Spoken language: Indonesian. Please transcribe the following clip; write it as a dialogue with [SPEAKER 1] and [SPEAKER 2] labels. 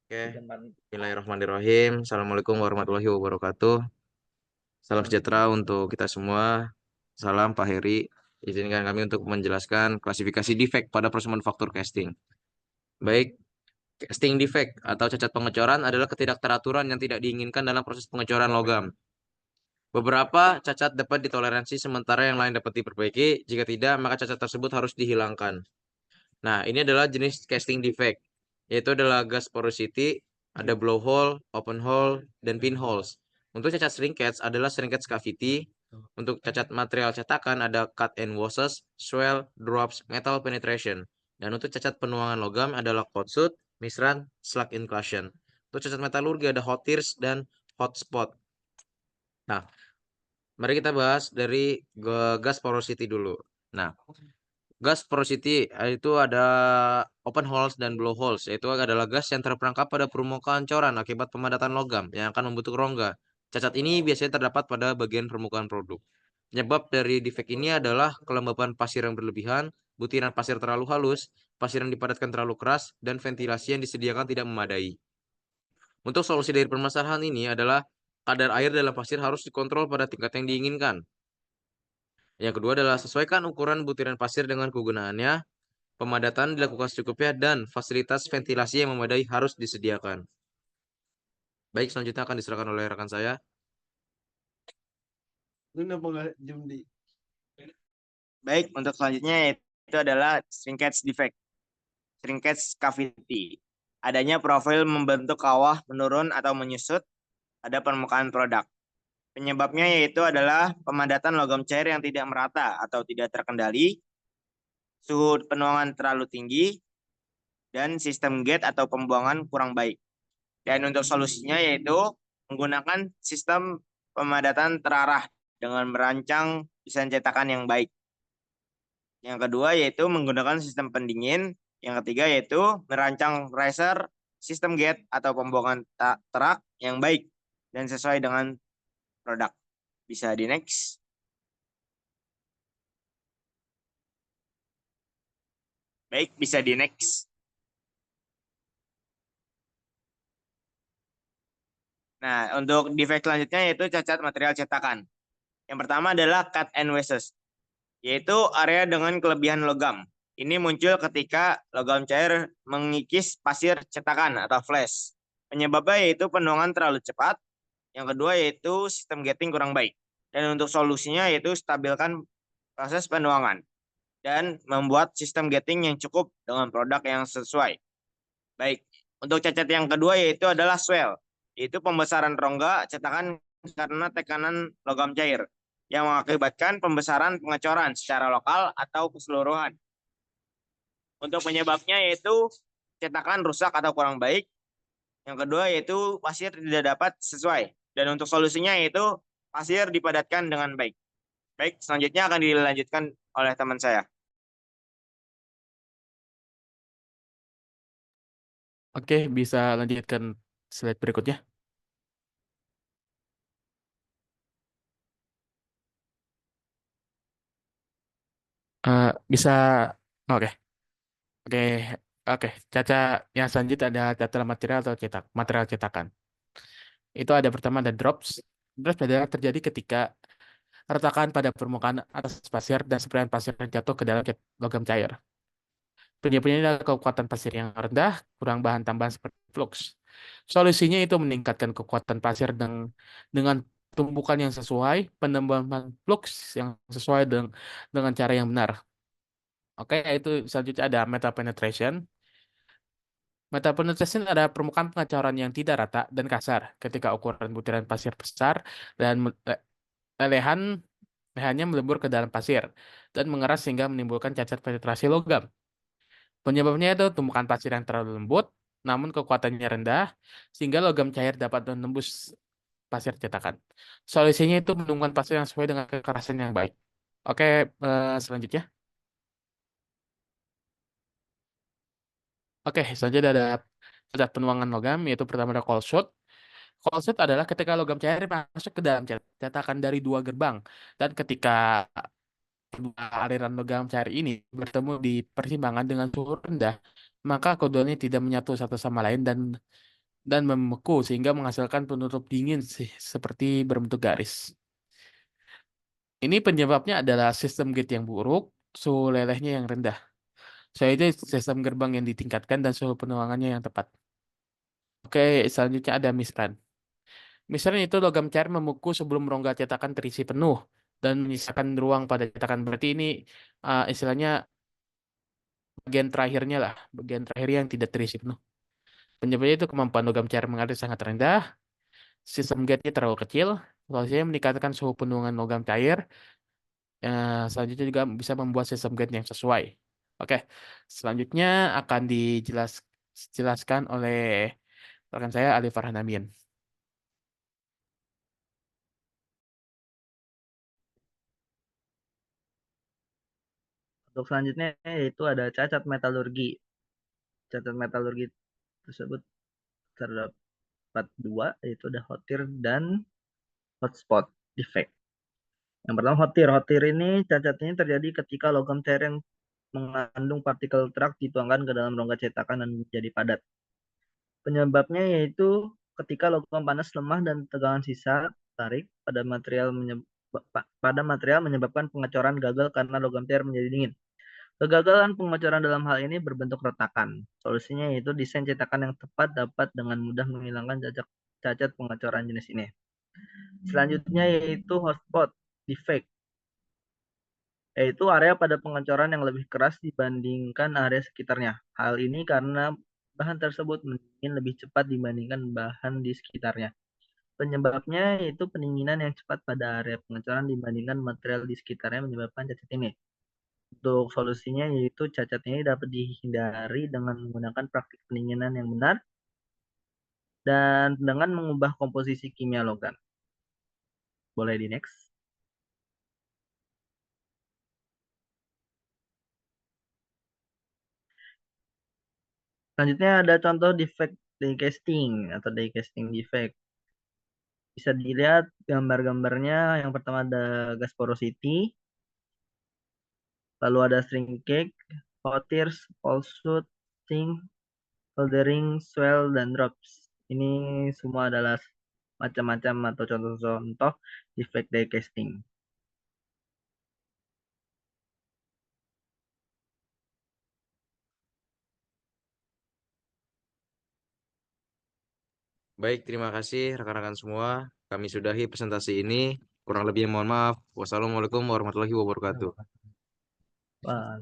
[SPEAKER 1] Oke, Bismillahirrahmanirrahim. Assalamualaikum warahmatullahi wabarakatuh. Salam sejahtera untuk kita semua. Salam Pak Heri. Izinkan kami untuk menjelaskan klasifikasi defect pada proses manufaktur casting. Baik, casting defect atau cacat pengecoran adalah ketidakteraturan yang tidak diinginkan dalam proses pengecoran logam. Beberapa cacat dapat ditoleransi sementara yang lain dapat diperbaiki. Jika tidak, maka cacat tersebut harus dihilangkan. Nah, ini adalah jenis casting defect, yaitu adalah gas porosity, ada blowhole, open hole, dan pinholes. Untuk cacat shrinkage adalah shrinkage cavity. Untuk cacat material cetakan ada cut and washes, swell, drops, metal penetration. Dan untuk cacat penuangan logam adalah cold shoot, misran, slag inclusion. Untuk cacat metalurgi ada hot tears dan hot spot. Nah, mari kita bahas dari gas porosity dulu. Nah, gas porosity itu ada open holes dan blowholes, yaitu adalah gas yang terperangkap pada permukaan coran akibat pemadatan logam yang akan membentuk rongga. Cacat ini biasanya terdapat pada bagian permukaan produk. Penyebab dari defek ini adalah kelembapan pasir yang berlebihan, butiran pasir terlalu halus, pasir yang dipadatkan terlalu keras, dan ventilasi yang disediakan tidak memadai. Untuk solusi dari permasalahan ini adalah kadar air dalam pasir harus dikontrol pada tingkat yang diinginkan. Yang kedua adalah sesuaikan ukuran butiran pasir dengan kegunaannya. Pemadatan dilakukan secukupnya dan fasilitas ventilasi yang memadai harus disediakan. Baik, selanjutnya akan diserahkan oleh rekan saya.
[SPEAKER 2] Baik, untuk selanjutnya itu adalah shrinkage defect, shrinkage cavity. Adanya profil membentuk kawah menurun atau menyusut pada permukaan produk. Penyebabnya yaitu adalah pemadatan logam cair yang tidak merata atau tidak terkendali, suhu penuangan terlalu tinggi, dan sistem gate atau pembuangan kurang baik. Dan untuk solusinya yaitu menggunakan sistem pemadatan terarah dengan merancang desain cetakan yang baik. Yang kedua yaitu menggunakan sistem pendingin. Yang ketiga yaitu merancang riser, sistem gate atau pembuangan terak yang baik dan sesuai dengan produk. Bisa di next. Baik, bisa di next. Nah, untuk defect selanjutnya yaitu cacat material cetakan. Yang pertama adalah cut and washes, yaitu area dengan kelebihan logam. Ini muncul ketika logam cair mengikis pasir cetakan atau flash. Penyebabnya yaitu penuangan terlalu cepat. Yang kedua yaitu sistem gating kurang baik. Dan untuk solusinya yaitu stabilkan proses penuangan dan membuat sistem gating yang cukup dengan produk yang sesuai. Baik, untuk cacat yang kedua yaitu adalah swell, yaitu pembesaran rongga cetakan karena tekanan logam cair yang mengakibatkan pembesaran pengecoran secara lokal atau keseluruhan. Untuk penyebabnya yaitu cetakan rusak atau kurang baik. Yang kedua yaitu pasir tidak dapat sesuai. Dan untuk solusinya yaitu pasir dipadatkan dengan baik. Baik, selanjutnya akan dilanjutkan oleh teman saya.
[SPEAKER 3] Oke, bisa lanjutkan slide berikutnya. Bisa, oke, oke, oke. Yang selanjutnya ada cacat material atau material cetakan. Itu ada pertama ada drops. Drops adalah terjadi ketika retakan pada permukaan atas pasir dan sebagian pasir yang jatuh ke dalam logam cair. Penyebabnya adalah kekuatan pasir yang rendah, kurang bahan tambahan seperti flux. Solusinya itu meningkatkan kekuatan pasir dengan tumpukan yang sesuai, penambahan flux yang sesuai dengan cara yang benar. Oke, itu selanjutnya ada metal penetration. Metal penetration ada permukaan pengecoran yang tidak rata dan kasar ketika ukuran butiran pasir besar dan lelehan lehannya melebur ke dalam pasir dan mengeras sehingga menimbulkan cacat penetrasi logam. Penyebabnya itu tumpukan pasir yang terlalu lembut, namun kekuatannya rendah, sehingga logam cair dapat menembus pasir cetakan. Solusinya itu menumbuhkan pasir yang sesuai dengan kekerasan yang baik. Oke, selanjutnya. Oke, selanjutnya ada cacat penuangan logam, yaitu pertama ada cold shoot. Cold shoot adalah ketika logam cair masuk ke dalam cetakan dari dua gerbang, dan ketika aliran logam cair ini bertemu di persimpangan dengan suhu rendah, maka keduanya tidak menyatu satu sama lain dan dan membeku sehingga menghasilkan penutup dingin seperti berbentuk garis. Ini penyebabnya adalah sistem gate yang buruk, suhu lelehnya yang rendah. Itu sistem gerbang yang ditingkatkan dan suhu penuangannya yang tepat. Oke, selanjutnya ada misran. Misran itu logam cair membeku sebelum rongga cetakan terisi penuh dan menyisakan ruang pada cetakan. Berarti ini istilahnya bagian terakhirnya lah, bagian terakhir yang tidak terisi penuh. Penyebabnya itu kemampuan logam cair mengalir sangat rendah, sistem gate-nya terlalu kecil, solusinya meningkatkan suhu penuangan logam cair. Selanjutnya juga bisa membuat sistem gate yang sesuai. Oke, selanjutnya akan dijelaskan oleh rekan saya Ali Farhan Amin.
[SPEAKER 4] Untuk selanjutnya yaitu ada cacat metalurgi. Cacat metalurgi tersebut terdapat dua, yaitu ada hotir dan hotspot defect. Yang pertama hotir. Hotir ini cacatnya terjadi ketika logam cair yang mengandung partikel terak dituangkan ke dalam rongga cetakan dan menjadi padat. Penyebabnya yaitu ketika logam panas lemah dan tegangan sisa tarik pada material menyebabkan pengecoran gagal karena logam cair menjadi dingin. Kegagalan pengecoran dalam hal ini berbentuk retakan. Solusinya yaitu desain cetakan yang tepat dapat dengan mudah menghilangkan cacat pengecoran jenis ini. Selanjutnya yaitu hotspot defect, yaitu area pada pengecoran yang lebih keras dibandingkan area sekitarnya. Hal ini karena bahan tersebut mendingin lebih cepat dibandingkan bahan di sekitarnya. Penyebabnya yaitu pendinginan yang cepat pada area pengecoran dibandingkan material di sekitarnya menyebabkan cacat ini. Untuk solusinya yaitu cacat ini dapat dihindari dengan menggunakan praktik pendinginan yang benar dan dengan mengubah komposisi kimia logam. Boleh di next. Selanjutnya ada contoh defect die casting atau die casting defect. Bisa dilihat gambar-gambarnya. Yang pertama ada gas porosity, lalu ada shrinkage, hot tears, falsehood, sink, soldering, swell, dan drops. Ini semua adalah macam-macam atau contoh-contoh defect die casting.
[SPEAKER 1] Baik, terima kasih rekan-rekan semua. Kami sudahi presentasi ini. Kurang lebih mohon maaf. Wassalamualaikum warahmatullahi wabarakatuh.
[SPEAKER 4] Wah,